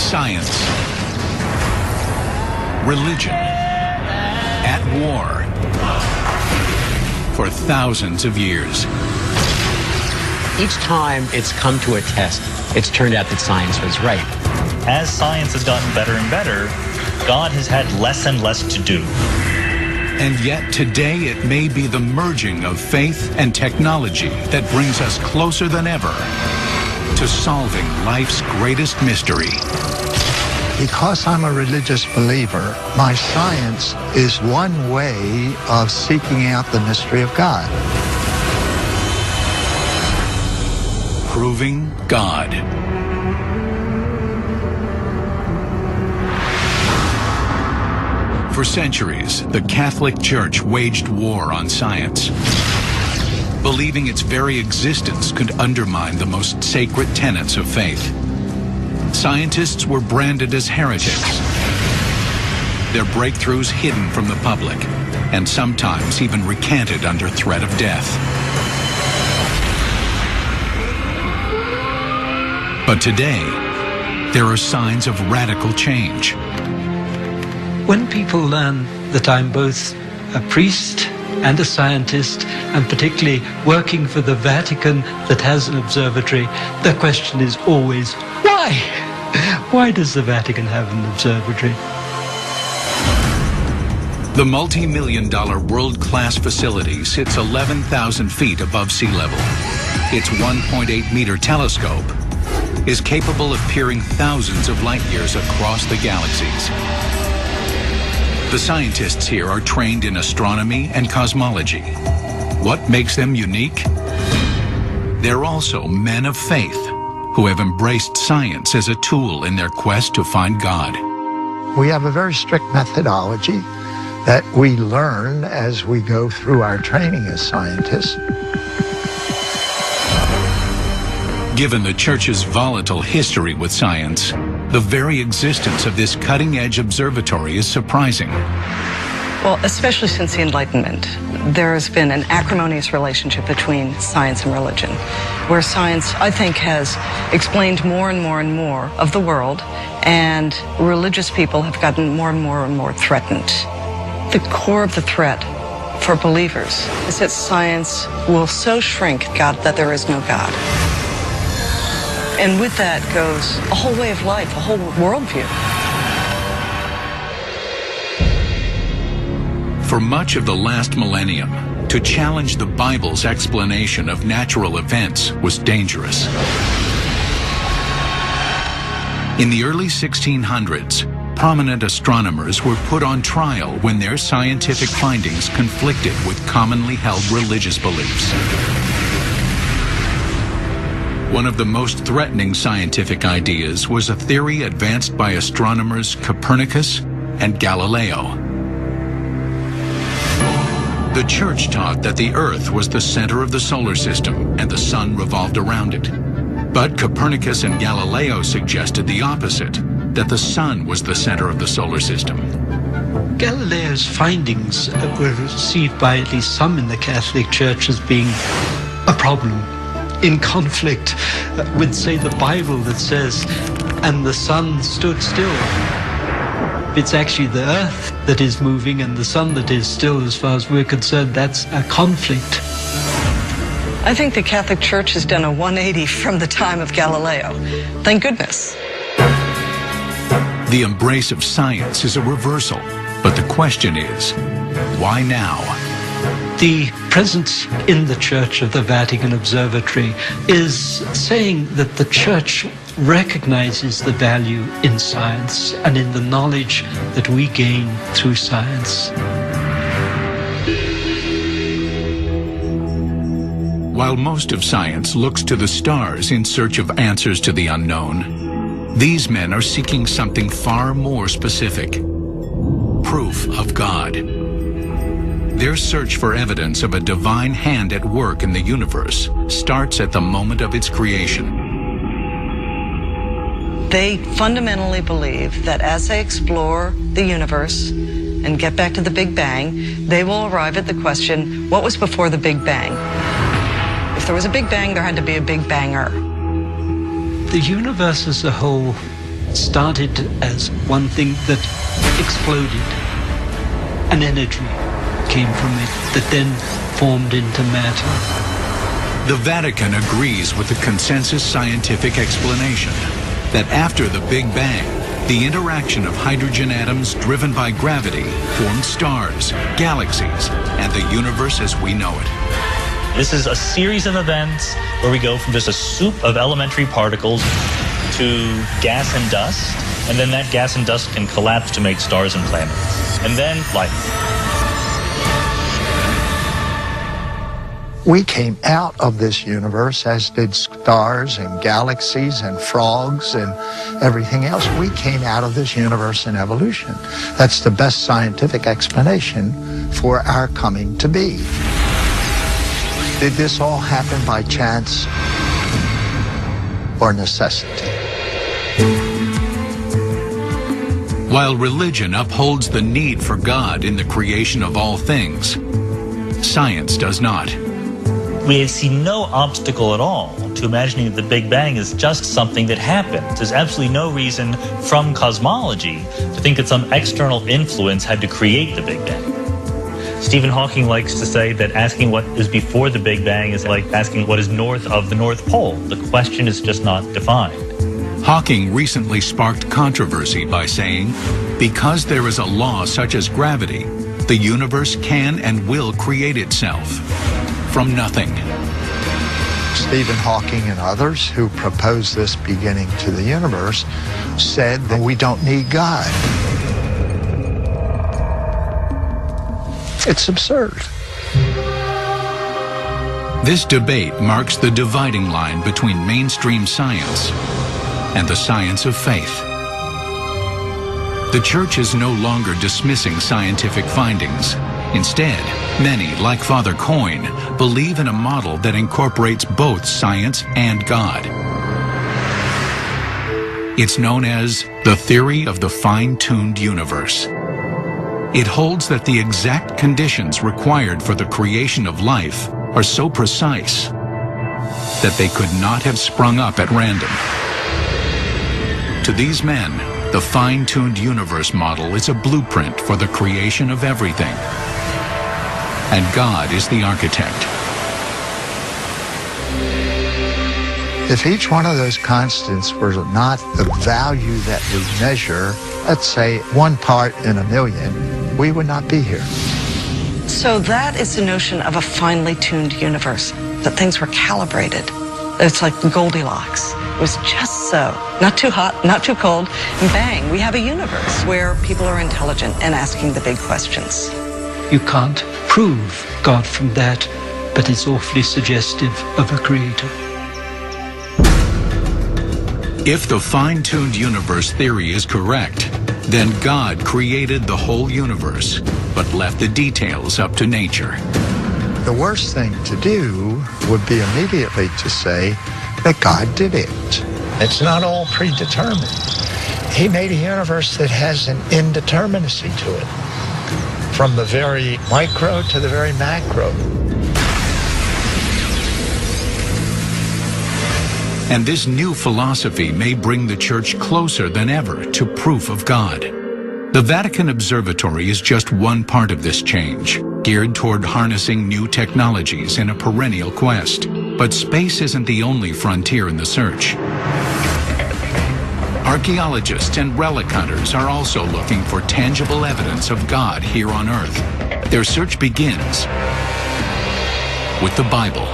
Science, religion, at war for thousands of years. Each time it's come to a test, it's turned out that science was right. As science has gotten better and better, God has had less and less to do. And yet today it may be the merging of faith and technology that brings us closer than ever to solving life's greatest mystery. Because I'm a religious believer, my science is one way of seeking out the mystery of God. Proving God. For centuries, the Catholic Church waged war on science, believing its very existence could undermine the most sacred tenets of faith. Scientists were branded as heretics, their breakthroughs hidden from the public, and sometimes even recanted under threat of death. But today, there are signs of radical change. When people learn that I'm both a priest and a scientist, and particularly working for the Vatican that has an observatory, the question is always, why? Why does the Vatican have an observatory? The multi-million-dollar world-class facility sits 11,000 feet above sea level. Its 1.8-meter telescope is capable of peering thousands of light years across the galaxies. The scientists here are trained in astronomy and cosmology. What makes them unique? They're also men of faith who have embraced science as a tool in their quest to find God. We have a very strict methodology that we learn as we go through our training as scientists. Given the Church's volatile history with science, the very existence of this cutting-edge observatory is surprising. Well, especially since the Enlightenment, there has been an acrimonious relationship between science and religion, where science, I think, has explained more and more and more of the world, and religious people have gotten more and more and more threatened. The core of the threat for believers is that science will so shrink God that there is no God. And with that goes a whole way of life, a whole worldview. For much of the last millennium, to challenge the Bible's explanation of natural events was dangerous. In the early 1600s, prominent astronomers were put on trial when their scientific findings conflicted with commonly held religious beliefs. One of the most threatening scientific ideas was a theory advanced by astronomers Copernicus and Galileo. The Church taught that the Earth was the center of the solar system and the sun revolved around it. But Copernicus and Galileo suggested the opposite, that the sun was the center of the solar system. Galileo's findings were received by at least some in the Catholic Church as being a problem, in conflict with, say, the Bible that says, and the sun stood still. It's actually the earth that is moving and the sun that is still. As far as we're concerned, that's a conflict. I think the Catholic Church has done a 180 from the time of Galileo. Thank goodness. The embrace of science is a reversal, but the question is, why now? The presence in the Church of the Vatican Observatory is saying that the Church recognizes the value in science and in the knowledge that we gain through science. While most of science looks to the stars in search of answers to the unknown, these men are seeking something far more specific: proof of God. Their search for evidence of a divine hand at work in the universe starts at the moment of its creation. They fundamentally believe that as they explore the universe and get back to the Big Bang, they will arrive at the question, what was before the Big Bang? If there was a Big Bang, there had to be a Big Banger. The universe as a whole started as one thing that exploded. An energy came from it that then formed into matter. The Vatican agrees with the consensus scientific explanation that after the Big Bang, the interaction of hydrogen atoms driven by gravity formed stars, galaxies, and the universe as we know it. This is a series of events where we go from just a soup of elementary particles to gas and dust, and then that gas and dust can collapse to make stars and planets, and then life. We came out of this universe, as did stars and galaxies and frogs and everything else. We came out of this universe in evolution. That's the best scientific explanation for our coming to be. Did this all happen by chance or necessity? While religion upholds the need for God in the creation of all things, science does not. We see no obstacle at all to imagining that the Big Bang is just something that happened. There's absolutely no reason from cosmology to think that some external influence had to create the Big Bang. Stephen Hawking likes to say that asking what is before the Big Bang is like asking what is north of the North Pole. The question is just not defined. Hawking recently sparked controversy by saying, because there is a law such as gravity, the universe can and will create itself from nothing. Stephen Hawking and others who proposed this beginning to the universe said that we don't need God. It's absurd. This debate marks the dividing line between mainstream science and the science of faith. The Church is no longer dismissing scientific findings. Instead, many, like Father Coyne, believe in a model that incorporates both science and God. It's known as the theory of the fine-tuned universe. It holds that the exact conditions required for the creation of life are so precise that they could not have sprung up at random. To these men, the fine-tuned universe model is a blueprint for the creation of everything. And God is the architect. If each one of those constants were not the value that we measure, let's say 1 part in a million, we would not be here. So that is the notion of a finely tuned universe, that things were calibrated. It's like Goldilocks. It was just so. Not too hot, not too cold, and bang, we have a universe where people are intelligent and asking the big questions. You can't prove God from that, but it's awfully suggestive of a creator. If the fine-tuned universe theory is correct, then God created the whole universe, but left the details up to nature. The worst thing to do would be immediately to say that God did it. It's not all predetermined. He made a universe that has an indeterminacy to it, from the very micro to the very macro. And this new philosophy may bring the Church closer than ever to proof of God. The Vatican Observatory is just one part of this change, geared toward harnessing new technologies in a perennial quest. But space isn't the only frontier in the search. Archaeologists and relic hunters are also looking for tangible evidence of God here on Earth. Their search begins with the Bible.